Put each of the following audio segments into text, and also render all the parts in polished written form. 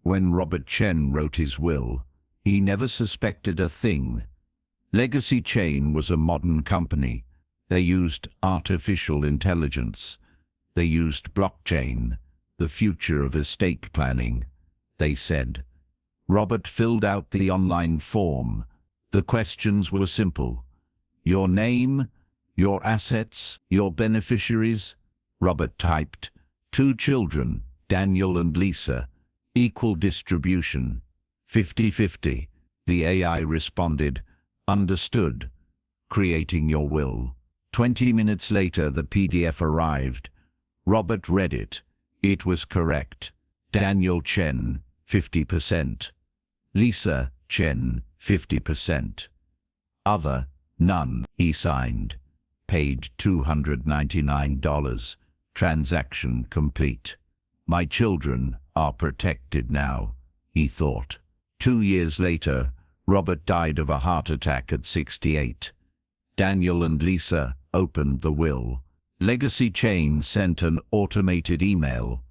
When Robert Chen wrote his will, he never suspected a thing. LegacyChain was a modern company. They used artificial intelligence. They used blockchain, the future of estate planning. They said. Robert filled out the online form. The questions were simple. Your name, your assets, your beneficiaries. Robert typed, 2 children, Daniel and Lisa, equal distribution, 50-50. The AI responded, understood, creating your will. 20 minutes later, the PDF arrived. Robert read it. It was correct. Daniel Chen, 50%. Lisa Chen, 50%. Other, none. He signed. Paid $299. Transaction complete. My children are protected now, he thought. 2 years later, Robert died of a heart attack at 68. Daniel and Lisa opened the will. LegacyChain sent an automated email.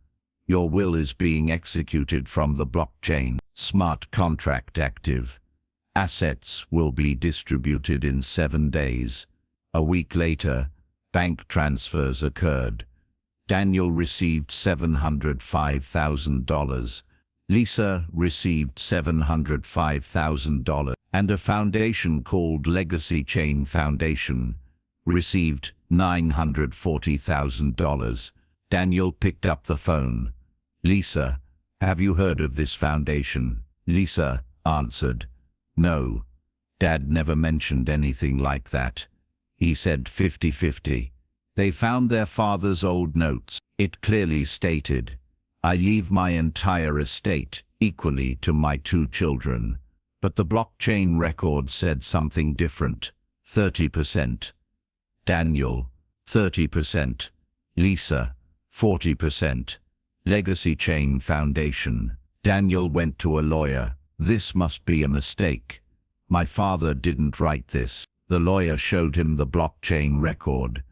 Your will is being executed from the blockchain. Smart contract active. Assets will be distributed in 7 days. A week later, bank transfers occurred. Daniel received $705,000. Lisa received $705,000, and a foundation called LegacyChain Foundation received $940,000. Daniel picked up the phone. Lisa, have you heard of this foundation? Lisa answered, no. Dad never mentioned anything like that. He said 50-50. They found their father's old notes. It clearly stated, I leave my entire estate equally to my 2 children. But the blockchain record said something different. 30%. Daniel, 30%. Lisa, 40%. LegacyChain Foundation. Daniel went to a lawyer. This must be a mistake. My father didn't write this. The lawyer showed him the blockchain record.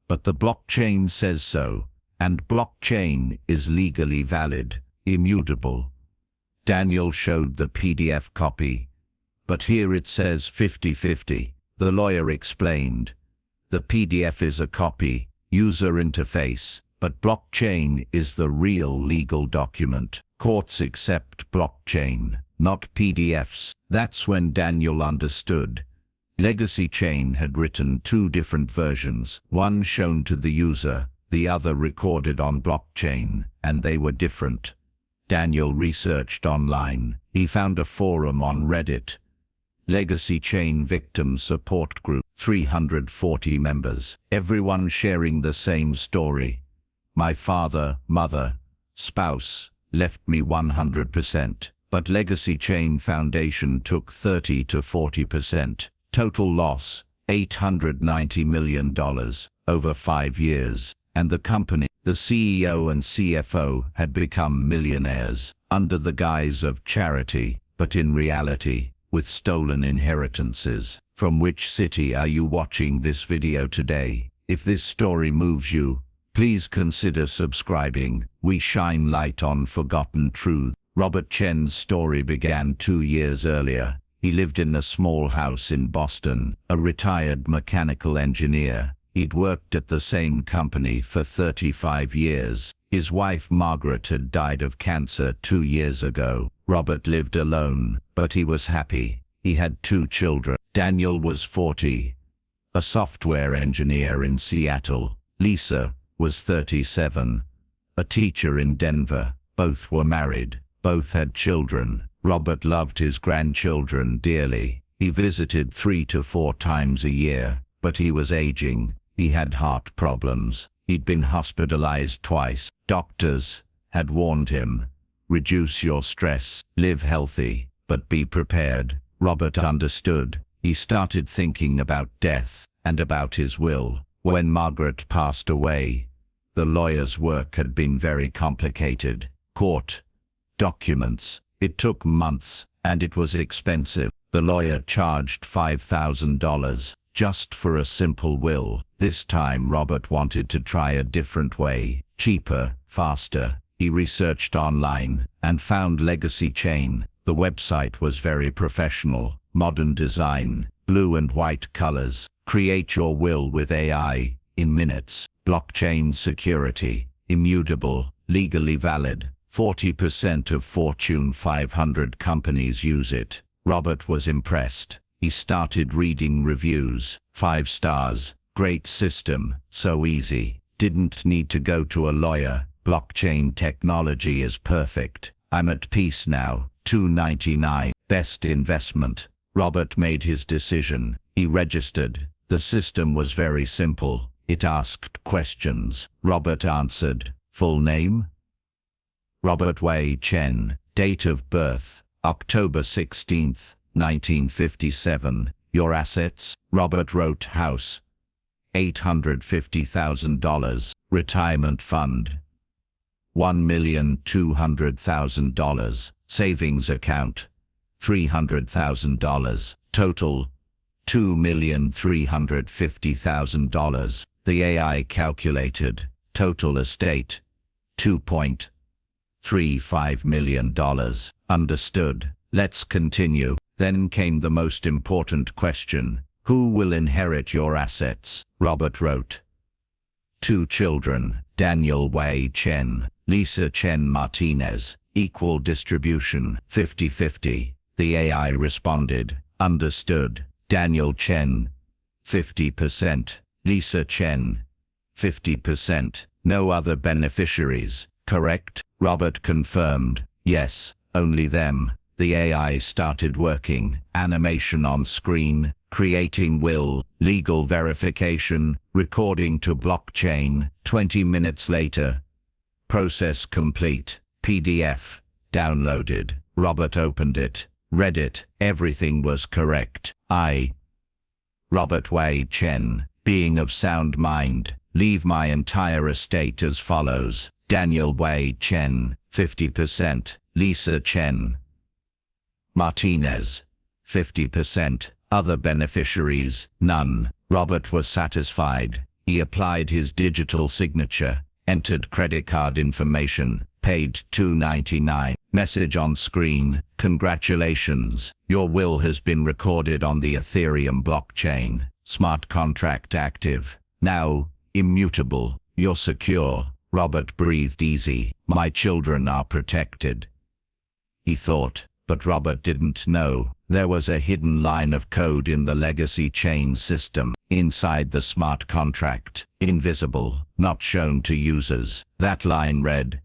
But the blockchain says so, and blockchain is legally valid, immutable. Daniel showed the PDF copy. But here it says 50-50. The lawyer explained. The PDF is a copy, user interface, but blockchain is the real legal document. Courts accept blockchain, not PDFs. That's when Daniel understood. LegacyChain had written 2 different versions, one shown to the user, the other recorded on blockchain, and they were different. Daniel researched online. He found a forum on Reddit. LegacyChain Victim Support Group, 340 members, everyone sharing the same story. My father, mother, spouse left me 100%, but LegacyChain Foundation took 30 to 40%. Total loss, $890 million, over 5 years, and the company, the CEO and CFO had become millionaires, under the guise of charity, but in reality, with stolen inheritances. From which city are you watching this video today? If this story moves you, please consider subscribing. We shine light on forgotten truth. Robert Chen's story began 2 years earlier. He lived in a small house in Boston, a retired mechanical engineer. He'd worked at the same company for 35 years. His wife Margaret had died of cancer 2 years ago. Robert lived alone, but he was happy. He had 2 children. Daniel was 40, a software engineer in Seattle. Lisa was 37, a teacher in Denver. Both were married. Both had children. Robert loved his grandchildren dearly. He visited 3 to 4 times a year, but he was aging. He had heart problems. He'd been hospitalized twice. Doctors had warned him, reduce your stress, live healthy, but be prepared. Robert understood. He started thinking about death and about his will. When Margaret passed away, the lawyer's work had been very complicated. Court documents. It took months, and it was expensive. The lawyer charged $5,000 just for a simple will. This time Robert wanted to try a different way, cheaper, faster. He researched online and found LegacyChain. The website was very professional, modern design, blue and white colors. Create your will with AI in minutes. Blockchain security, immutable, legally valid. 40% of Fortune 500 companies use it. Robert was impressed. He started reading reviews. 5 stars. Great system, so easy. Didn't need to go to a lawyer. Blockchain technology is perfect. I'm at peace now. $2.99. Best investment. Robert made his decision. He registered. The system was very simple. It asked questions. Robert answered. Full name? Robert Chen. Date of birth? October 16, 1957. Your assets? Robert wrote house. $850,000. Retirement fund. $1,200,000. Savings account. $300,000. Total. $2,350,000. The AI calculated. Total estate. $2.35 million. Understood. Let's continue. Then came the most important question. Who will inherit your assets? Robert wrote. 2 children, Daniel Chen, Lisa Chen Martinez. Equal distribution, 50-50. The AI responded. Understood. Daniel Chen, 50%. Lisa Chen, 50%. No other beneficiaries, correct? Robert confirmed. Yes, only them. The AI started working. Animation on screen, creating will, legal verification, recording to blockchain. 20 minutes later. Process complete. PDF. Downloaded. Robert opened it. Read it. Everything was correct. Robert Chen, being of sound mind, leave my entire estate as follows. Daniel Chen, 50%. Lisa Chen Martinez, 50%. Other beneficiaries, none. Robert was satisfied. He applied his digital signature, entered credit card information, paid $2.99. Message on screen. Congratulations. Your will has been recorded on the Ethereum blockchain. Smart contract active. Now, immutable. You're secure. Robert breathed easy. My children are protected, he thought. But Robert didn't know. There was a hidden line of code in the LegacyChain system, inside the smart contract. Invisible, not shown to users. That line read,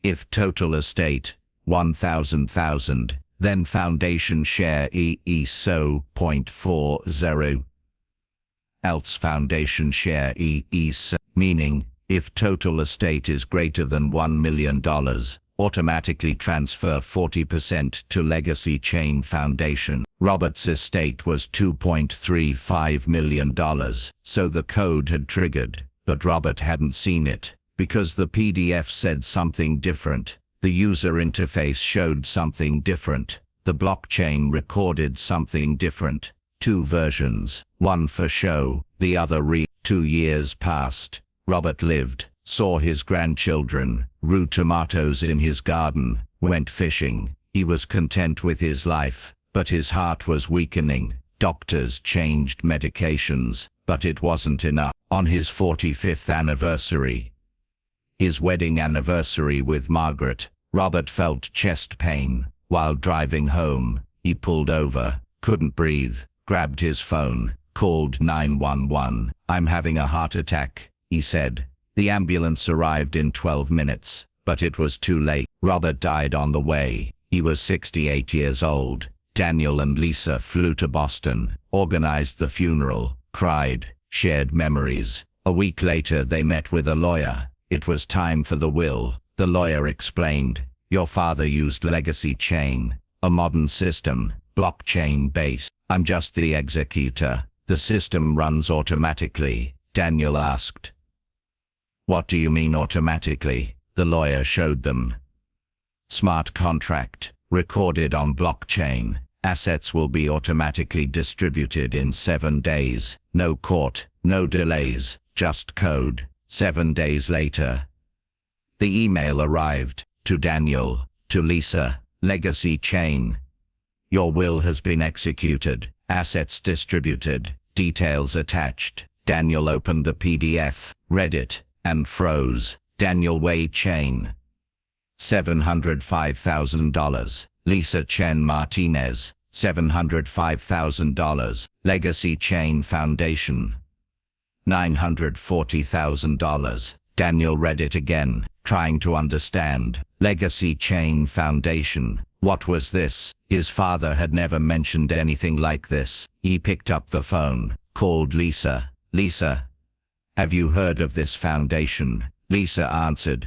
if total estate, 1,000,000, then foundation share so 0.40. Else foundation share so, meaning, if total estate is greater than $1 million, automatically transfer 40% to LegacyChain Foundation. Robert's estate was $2.35 million, so the code had triggered, but Robert hadn't seen it, because the PDF said something different. The user interface showed something different. The blockchain recorded something different. 2 versions, one for show, the other real. 2 years passed. Robert lived, saw his grandchildren, grew tomatoes in his garden, went fishing. He was content with his life, but his heart was weakening. Doctors changed medications, but it wasn't enough. On his 45th anniversary, his wedding anniversary with Margaret, Robert felt chest pain. While driving home, he pulled over, couldn't breathe, grabbed his phone, called 911. I'm having a heart attack, he said. The ambulance arrived in 12 minutes, but it was too late. Robert died on the way. He was 68 years old. Daniel and Lisa flew to Boston, organized the funeral, cried, shared memories. A week later they met with a lawyer. It was time for the will. The lawyer explained, your father used LegacyChain, a modern system, blockchain-based. I'm just the executor. The system runs automatically. Daniel asked, what do you mean automatically? The lawyer showed them. Smart contract, recorded on blockchain. Assets will be automatically distributed in 7 days. No court, no delays, just code. 7 days later, The email arrived to Daniel, to Lisa, LegacyChain. Your will has been executed, assets distributed, details attached. Daniel opened the PDF, read it, and froze. Daniel Wei Chain. $705,000. Lisa Chen Martinez. $705,000. LegacyChain Foundation. $940,000. Daniel read it again, trying to understand. LegacyChain Foundation. What was this? His father had never mentioned anything like this. He picked up the phone, called Lisa. Lisa, have you heard of this foundation? Lisa answered.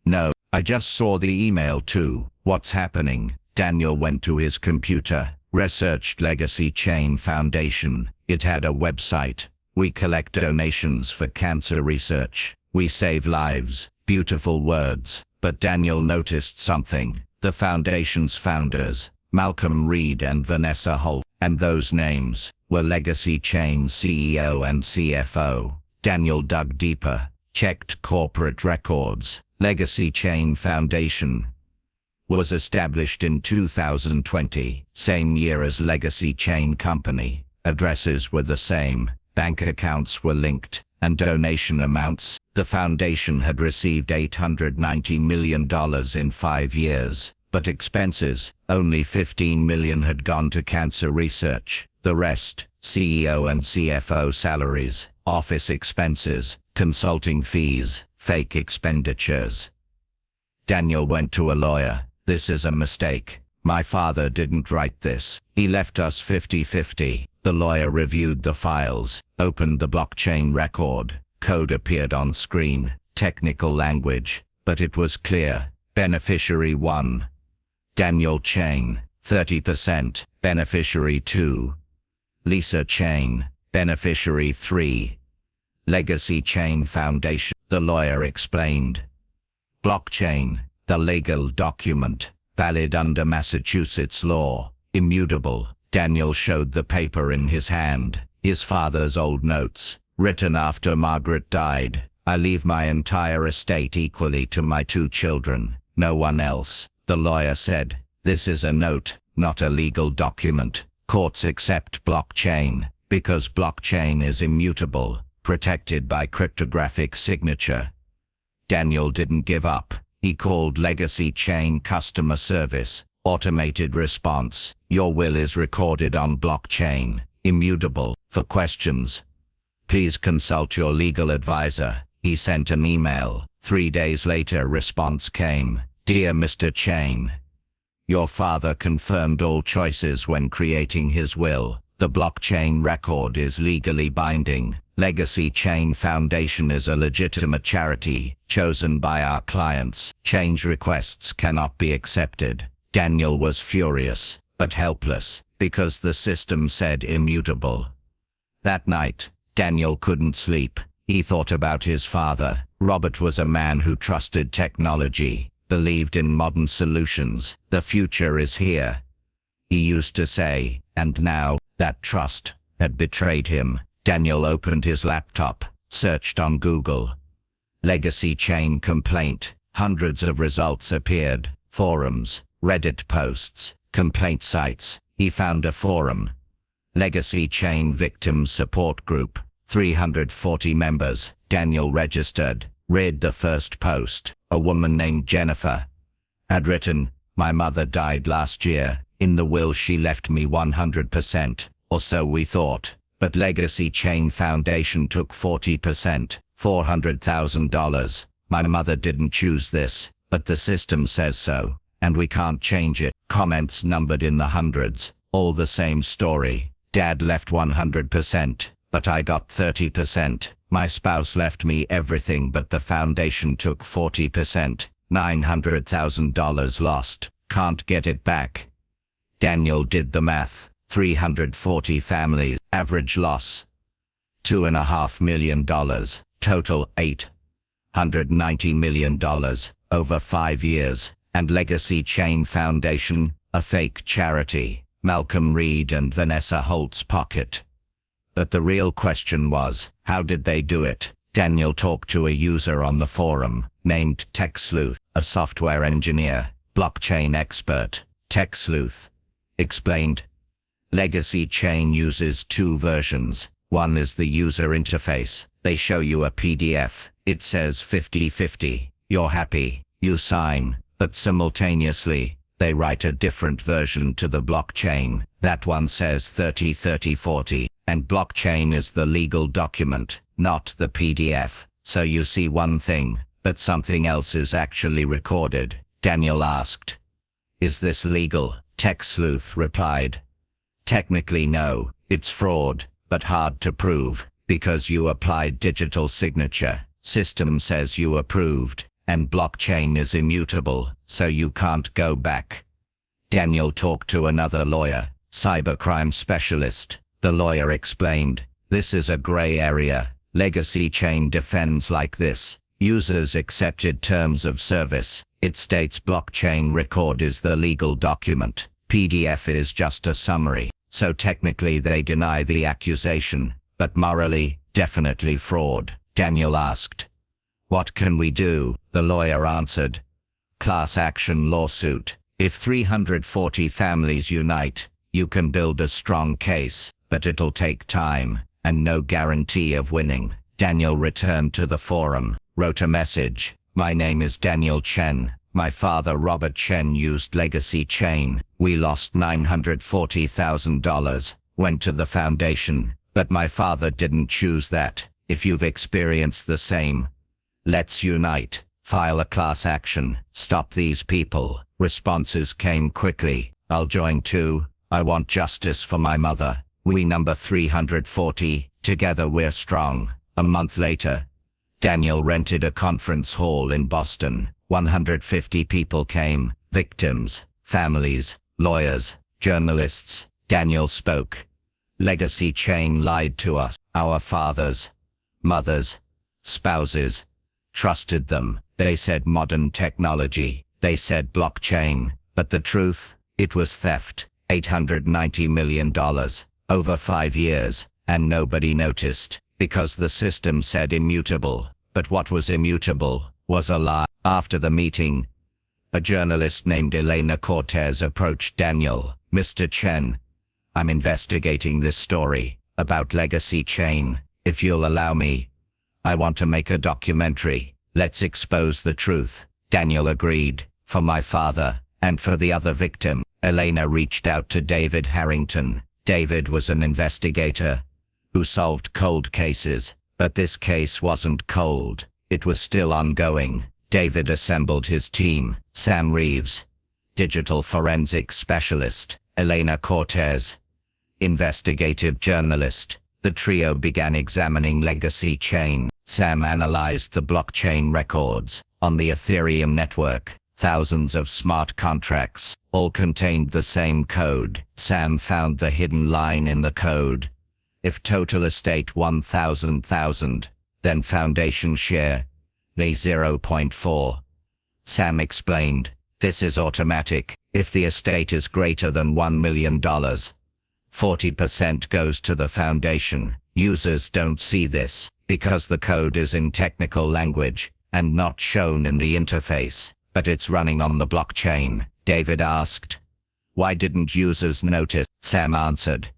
No, I just saw the email too. What's happening? Daniel went to his computer, researched LegacyChain Foundation. It had a website. We collect donations for cancer research. We save lives. Beautiful words. But Daniel noticed something. The foundation's founders, Malcolm Reed and Vanessa Holt, and those names were LegacyChain CEO and CFO. Daniel dug deeper, checked corporate records. LegacyChain Foundation was established in 2020, same year as LegacyChain Company. Addresses were the same, bank accounts were linked, and donation amounts. The foundation had received $890 million in 5 years, but expenses, only $15 million had gone to cancer research. The rest, CEO and CFO salaries, office expenses, consulting fees, fake expenditures. Daniel went to a lawyer. This is a mistake. My father didn't write this. He left us 50-50. The lawyer reviewed the files, opened the blockchain record. Code appeared on screen, technical language, but it was clear. Beneficiary 1. Daniel Chain, 30%. Beneficiary 2. Lisa Chain, beneficiary 3. LegacyChain Foundation. The lawyer explained. Blockchain, the legal document, valid under Massachusetts law, immutable. Daniel showed the paper in his hand, his father's old notes, written after Margaret died. I leave my entire estate equally to my 2 children, no one else. The lawyer said, this is a note, not a legal document. Courts accept blockchain, because blockchain is immutable, protected by cryptographic signature. Daniel didn't give up. He called LegacyChain customer service. Automated response. Your will is recorded on blockchain, immutable. For questions, please consult your legal advisor. He sent an email. 3 days later, response came. Dear Mr. Chain, your father confirmed all choices when creating his will. The blockchain record is legally binding. LegacyChain Foundation is a legitimate charity, chosen by our clients. Change requests cannot be accepted. Daniel was furious, but helpless, because the system said immutable. That night, Daniel couldn't sleep. He thought about his father. Robert was a man who trusted technology, believed in modern solutions. The future is here, he used to say, and now, that trust had betrayed him. Daniel opened his laptop, searched on Google. LegacyChain complaint. Hundreds of results appeared. Forums, Reddit posts, complaint sites. He found a forum. LegacyChain Victim Support Group. 340 members. Daniel registered. Read the first post. A woman named Jennifer had written, my mother died last year. In the will she left me 100%, or so we thought. But LegacyChain Foundation took 40%, $400,000. My mother didn't choose this, but the system says so, and we can't change it. Comments numbered in the hundreds, all the same story. Dad left 100%, but I got 30%. My spouse left me everything, but the foundation took 40%. $900,000 lost. Can't get it back. Daniel did the math. 340 families. Average loss. $2.5 million. Total $890 million. Over 5 years. And LegacyChain Foundation, a fake charity. Malcolm Reed and Vanessa Holt's pocket. But the real question was, how did they do it? Daniel talked to a user on the forum, named TechSleuth, a software engineer, blockchain expert. TechSleuth explained, LegacyChain uses two versions. One is the user interface. They show you a PDF. It says 50-50. You're happy. You sign. But simultaneously, they write a different version to the blockchain. That one says 30-30-40. And blockchain is the legal document, not the PDF. So you see one thing, but something else is actually recorded. Daniel asked, "Is this legal?" TechSleuth replied, "Technically no, it's fraud, but hard to prove, because you applied digital signature. System says you approved, and blockchain is immutable, so you can't go back." Daniel talked to another lawyer, cybercrime specialist. The lawyer explained, "This is a gray area. LegacyChain defends like this. Users accepted terms of service. It states blockchain record is the legal document. PDF is just a summary. So technically they deny the accusation, but morally, definitely fraud." Daniel asked, "What can we do?" The lawyer answered, "Class action lawsuit. If 340 families unite, you can build a strong case, but it'll take time, and no guarantee of winning." Daniel returned to the forum, wrote a message, "My name is Daniel Chen. My father Robert Chen used LegacyChain. We lost $940,000, went to the foundation, but my father didn't choose that. If you've experienced the same, let's unite, file a class action, stop these people." Responses came quickly. "I'll join too. I want justice for my mother. We number 340, together we're strong." A month later, Daniel rented a conference hall in Boston. 150 people came, victims, families, lawyers, journalists. Daniel spoke. "LegacyChain lied to us. Our fathers, mothers, spouses, trusted them. They said modern technology. They said blockchain. But the truth, it was theft. $890 million, over 5 years, and nobody noticed, because the system said immutable. But what was immutable was a lie." After the meeting, a journalist named Elena Cortez approached Daniel. "Mr. Chen, I'm investigating this story about LegacyChain. If you'll allow me, I want to make a documentary. Let's expose the truth." Daniel agreed. "For my father, and for the other victim." Elena reached out to David Harrington. David was an investigator who solved cold cases, but this case wasn't cold. It was still ongoing. David assembled his team: Sam Reeves, digital forensic specialist; Elena Cortez, investigative journalist. The trio began examining LegacyChain. Sam analyzed the blockchain records. On the Ethereum network, thousands of smart contracts, all contained the same code. Sam found the hidden line in the code. If total estate 1,000,000, then foundation share, a 0.4. Sam explained, "This is automatic. If the estate is greater than $1 million, 40% goes to the foundation." Users don't see this, because the code is in technical language, and not shown in the interface, but it's running on the blockchain. David asked, "Why didn't users notice?" Sam answered,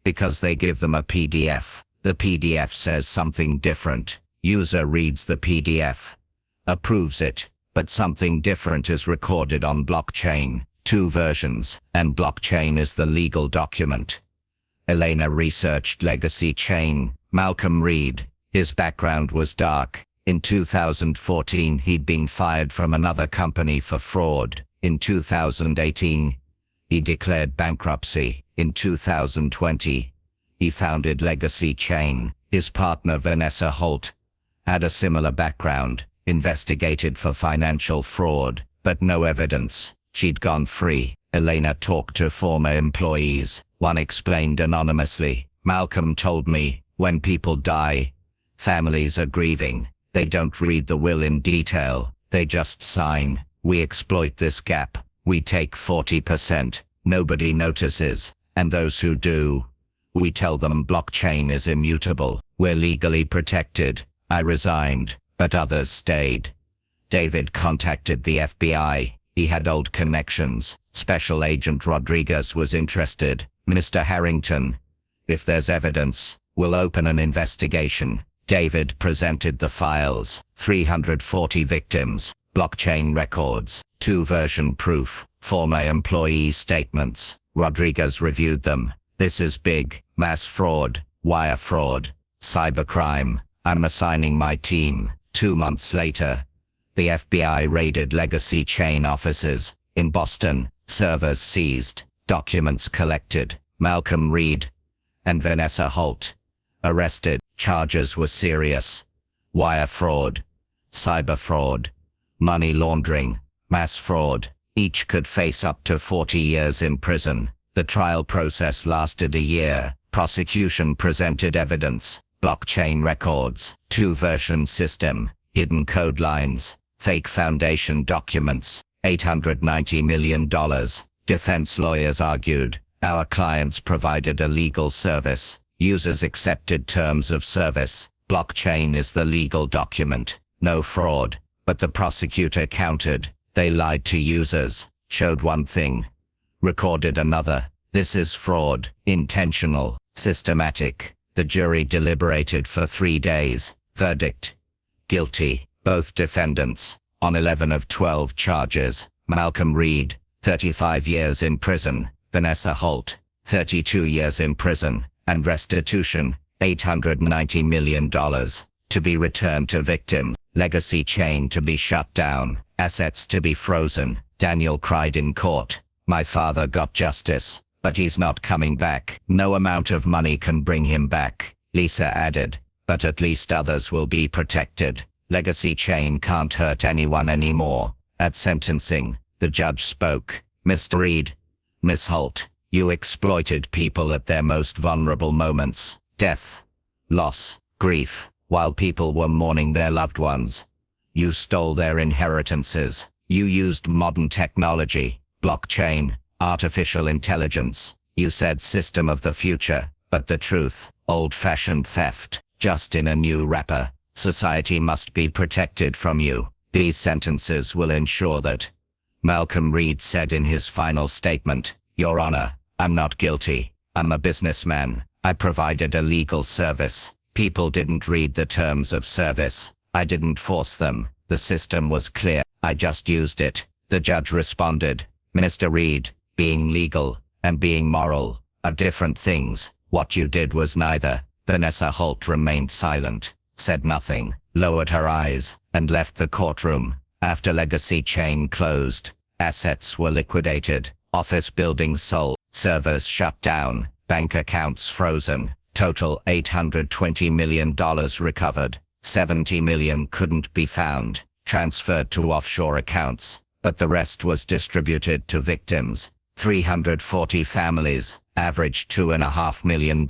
"Because they give them a PDF. The PDF says something different. User reads the PDF, approves it, but something different is recorded on blockchain. Two versions, and blockchain is the legal document." Elena researched LegacyChain. Malcolm Reed. His background was dark. In 2014 he'd been fired from another company for fraud. In 2018, he declared bankruptcy. In 2020, he founded LegacyChain. His partner Vanessa Holt had a similar background, investigated for financial fraud, but no evidence. She'd gone free. Elena talked to former employees. One explained anonymously, "Malcolm told me, when people die, families are grieving. They don't read the will in detail. They just sign. We exploit this gap. We take 40%. Nobody notices. And those who do, we tell them blockchain is immutable. We're legally protected. I resigned, but others stayed. David contacted the FBI. He had old connections. Special Agent Rodriguez was interested. Mr. Harrington, if there's evidence, we'll open an investigation. David presented the files, 340 victims, blockchain records, 2-version proof, former employee statements. Rodriguez reviewed them. This is big. Mass fraud, wire fraud, cybercrime. I'm assigning my team. 2 months later, the FBI raided LegacyChain offices in Boston, servers seized, documents collected. Malcolm Reed and Vanessa Holt arrested. Charges were serious: wire fraud, cyber fraud, money laundering, mass fraud. Each could face up to 40 years in prison. The trial process lasted a year. Prosecution presented evidence: blockchain records, 2-version system, hidden code lines, fake foundation documents, $890 million. Defense lawyers argued, our clients provided a legal service. Users accepted terms of service. Blockchain is the legal document. No fraud. But the prosecutor countered. They lied to users, showed one thing, recorded another. This is fraud, intentional, systematic. The jury deliberated for 3 days. Verdict: guilty. Both defendants, on 11 of 12 charges. Malcolm Reed, 35 years in prison. Vanessa Holt, 32 years in prison. And restitution, $890 million, to be returned to victims. LegacyChain to be shut down. Assets to be frozen. Daniel cried in court, my father got justice, but he's not coming back. No amount of money can bring him back. Lisa added, but at least others will be protected. LegacyChain can't hurt anyone anymore. At sentencing, the judge spoke. Mr. Reed, Miss Holt, you exploited people at their most vulnerable moments. Death, loss, grief, while people were mourning their loved ones. You stole their inheritances. You used modern technology, blockchain, artificial intelligence. You said system of the future, but the truth, old-fashioned theft, just in a new wrapper. Society must be protected from you. These sentences will ensure that. Malcolm Reed said in his final statement, Your Honor, I'm not guilty. I'm a businessman. I provided a legal service. People didn't read the terms of service. I didn't force them. The system was clear. I just used it. The judge responded, Mr. Reed, being legal and being moral are different things. What you did was neither. Vanessa Holt remained silent, said nothing, lowered her eyes, and left the courtroom. After LegacyChain closed, assets were liquidated, office buildings sold, servers shut down, bank accounts frozen, total $820 million recovered, $70 million couldn't be found, transferred to offshore accounts, but the rest was distributed to victims. 340 families, average $2.5 million.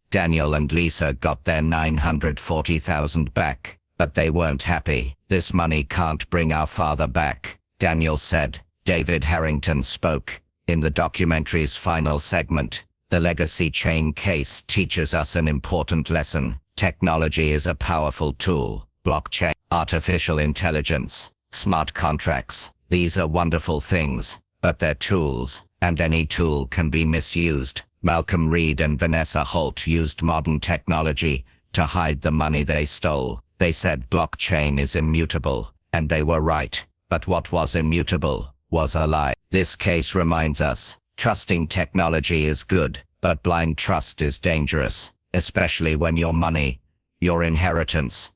Daniel and Lisa got their $940,000 back, but they weren't happy. This money can't bring our father back, Daniel said. David Harrington spoke. In the documentary's final segment, the LegacyChain case teaches us an important lesson. Technology is a powerful tool. Blockchain, artificial intelligence, smart contracts, these are wonderful things, but they're tools, and any tool can be misused. Malcolm Reed and Vanessa Holt used modern technology to hide the money they stole. They said blockchain is immutable, and they were right. But what was immutable was a lie. This case reminds us, trusting technology is good, but blind trust is dangerous, especially when your money, your inheritance,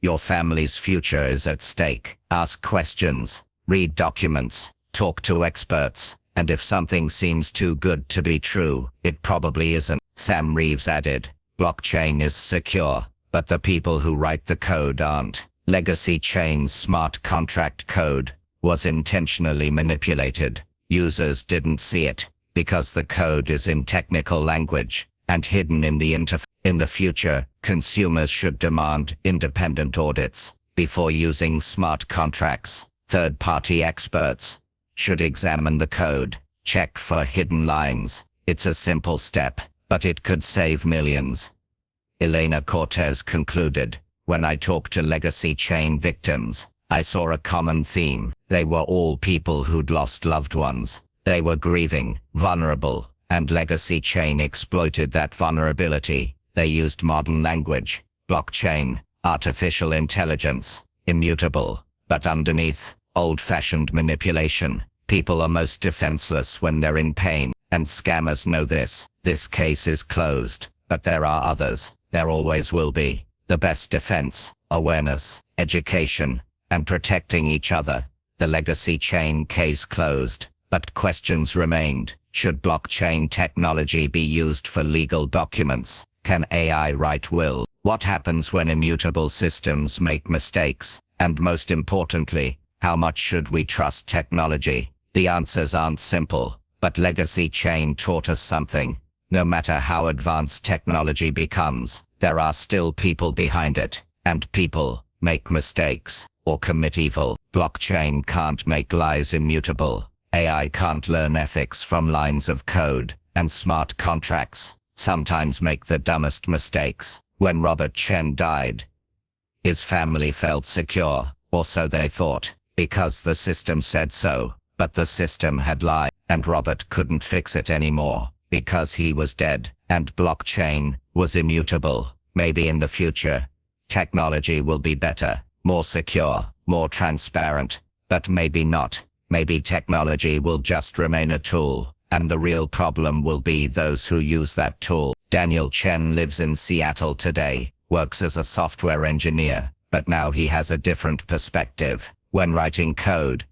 your family's future is at stake. Ask questions, read documents, talk to experts, and if something seems too good to be true, it probably isn't. Sam Reeves added, blockchain is secure, but the people who write the code aren't. LegacyChain's smart contract code was intentionally manipulated. Users didn't see it, because the code is in technical language and hidden in the interface. In the future, consumers should demand independent audits before using smart contracts. Third-party experts should examine the code, check for hidden lines. It's a simple step, but it could save millions. Elena Cortez concluded, When I talked to legacy chain victims, I saw a common theme. They were all people who'd lost loved ones. They were grieving, vulnerable, and legacy chain exploited that vulnerability. They used modern language, blockchain, artificial intelligence, immutable, but underneath, old-fashioned manipulation. People are most defenseless when they're in pain, and scammers know this. This case is closed, but there are others. There always will be. The best defense, awareness, education, and protecting each other. The legacy chain case closed, but questions remained. Should blockchain technology be used for legal documents? Can AI write will? What happens when immutable systems make mistakes? And most importantly, how much should we trust technology? The answers aren't simple, but legacy chain taught us something. No matter how advanced technology becomes, there are still people behind it, and people make mistakes or commit evil. Blockchain can't make lies immutable. AI can't learn ethics from lines of code, and smart contracts sometimes make the dumbest mistakes. When Robert Chen died, his family felt secure, or so they thought, because the system said so. But the system had lied, and Robert couldn't fix it anymore, because he was dead, and blockchain was immutable. Maybe in the future, technology will be better, more secure, more transparent, but maybe not. Maybe technology will just remain a tool, and the real problem will be those who use that tool. Daniel Chen lives in Seattle today, works as a software engineer, but now he has a different perspective. When writing code,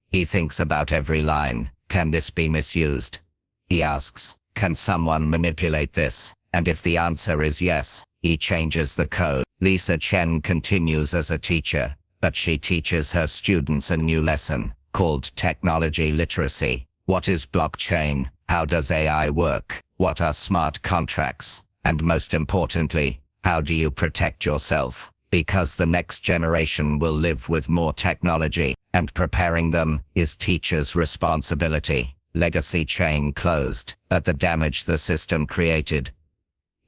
he thinks about every line. Can this be misused? He asks, can someone manipulate this? And if the answer is yes, he changes the code. Lisa Chen continues as a teacher, but she teaches her students a new lesson called technology literacy. What is blockchain? How does AI work? What are smart contracts? And most importantly, how do you protect yourself? Because the next generation will live with more technology, and preparing them is teachers' responsibility. Legacy chain closed, but the damage the system created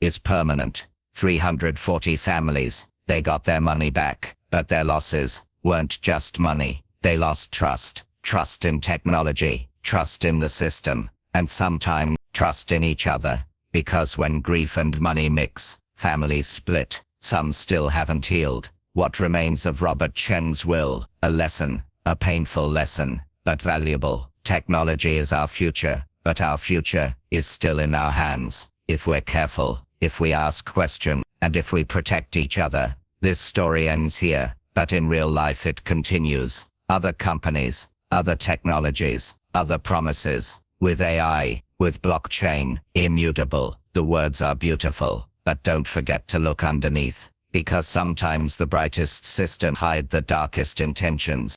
is permanent. 340 families, they got their money back, but their losses weren't just money. They lost trust. Trust in technology, trust in the system, and sometimes trust in each other. Because when grief and money mix, families split. Some still haven't healed. What remains of Robert Chen's will? A lesson, a painful lesson, but valuable. Technology is our future, but our future is still in our hands. If we're careful, if we ask questions, and if we protect each other. This story ends here, but in real life it continues. Other companies, other technologies, other promises. With AI, with blockchain, immutable. The words are beautiful, but don't forget to look underneath, because sometimes the brightest system hide the darkest intentions.